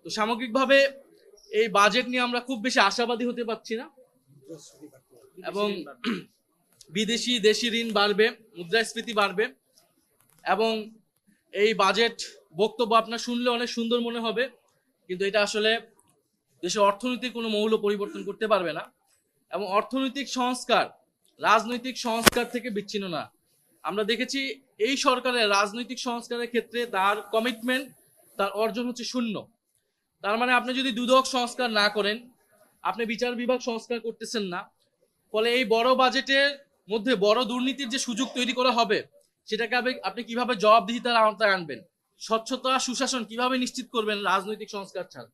তো সামগ্রিকভাবে এই বাজেট নিয়ে আমরা খুব বেশি আশাবাদী হতে পারছি না, এবং বিদেশি দেশি ঋণ বাড়বে, মুদ্রাস্ফীতি বাড়বে, এবং এই বাজেট বক্তব্য আপনার শুনলে অনেক সুন্দর মনে হবে, কিন্তু এটা আসলে দেশের অর্থনীতির কোনো মৌল পরিবর্তন করতে পারবে না। এবং অর্থনৈতিক সংস্কার রাজনৈতিক সংস্কার থেকে বিচ্ছিন্ন না। আমরা দেখেছি এই সরকারের রাজনৈতিক সংস্কারের ক্ষেত্রে তার কমিটমেন্ট, তার অর্জন হচ্ছে শূন্য। তার মানে আপনি যদি দুদক সংস্কার না করেন, আপনি বিচার বিভাগ সংস্কার করতেছেন না, ফলে এই বড় বাজেটের মধ্যে বড় দুর্নীতির যে সুযোগ তৈরি করা হবে, সেটাকে আপনি কিভাবে জবাবদিহিতার আওতায় আনবেন, স্বচ্ছতা সুশাসন কিভাবে নিশ্চিত করবেন রাজনৈতিক সংস্কার ছাড়া।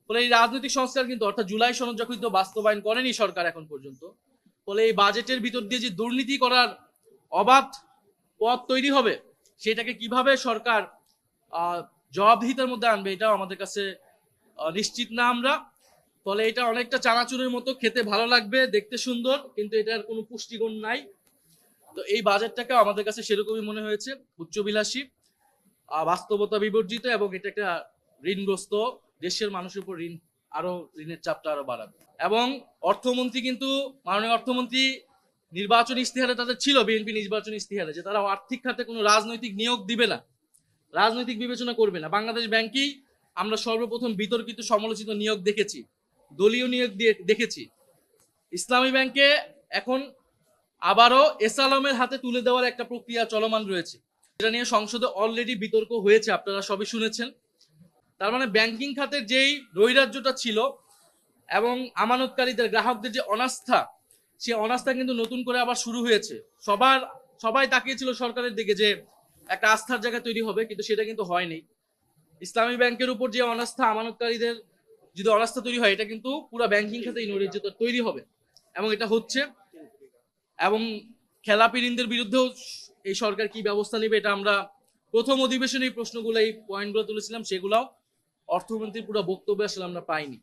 ফলে এই রাজনৈতিক সংস্কার কিন্তু, অর্থাৎ জুলাই সনদ যখন বাস্তবায়ন করেনি সরকার এখন পর্যন্ত, ফলে এই বাজেটের ভিতর দিয়ে যে দুর্নীতি করার অবাধ পথ তৈরি হবে, সেটাকে কিভাবে সরকার জবাবদিহিতার মধ্যে আনবে, এটাও আমাদের কাছে নিশ্চিত না আমরা। ফলে এটা অনেকটা চানাচুরের মতো, খেতে ভালো লাগবে, দেখতে সুন্দর, কিন্তু এটার কোনো পুষ্টিগুণ নাই। তো এই বাজেটটাকে আমাদের কাছে সেরকমই মনে হয়েছে, উচ্চবিলাসী, বাস্তবতা বিবর্জিত, এবং এটা একটা ঋণগ্রস্ত দেশের মানুষের উপর ঋণের চাপটা আরো বাড়াবে। এবং অর্থমন্ত্রী কিন্তু, মাননীয় অর্থমন্ত্রী নির্বাচনী ইস্তেহারে তাদের ছিল, বিএনপি নির্বাচনী ইস্তেহারে, যে তারা আর্থিক খাতে কোনো রাজনৈতিক নিয়োগ দিবে না, রাজনৈতিক বিবেচনা করবে না। বাংলাদেশ ব্যাংকেই আমরা সর্বপ্রথম বিতর্কিত সমালোচিত নিয়োগ দেখেছি, দলীয় নিয়োগ দেখেছি। ইসলামী ব্যাংকে এখন আবারও এস আলমের হাতে তুলে দেওয়ার একটা প্রক্রিয়া চলমান রয়েছে, এটা নিয়ে সংসদে অলরেডি বিতর্ক হয়েছে, আপনারা সবই শুনেছেন। তার মানে ব্যাংকিং খাতের যেই নৈরাজ্যটা ছিল এবং আমানতকারীদের, গ্রাহকদের যে অনাস্থা, সে অনাস্থা কিন্তু নতুন করে আবার শুরু হয়েছে। সবাই তাকিয়েছিল সরকারের দিকে যে একটা আস্থার জায়গা তৈরি হবে, কিন্তু সেটা কিন্তু হয়নি। ইসলামী ব্যাংকের উপর যে অনাস্থা, আমানতকারীদের যদি অনাস্থা তৈরি হয়, এটা কিন্তু পুরো ব্যাংকিং খাতে এই নৈরাজ্যতা তৈরি হবে, এবং এটা হচ্ছে। এবং খেলাপি ঋণদের বিরুদ্ধেও এই সরকার কি ব্যবস্থা নেবে, এটা আমরা প্রথম অধিবেশনে এই প্রশ্নগুলো, এই পয়েন্টগুলো তুলেছিলাম, সেগুলাও অর্থমন্ত্রীর পুরো বক্তব্য আসলে আমরা পাইনি।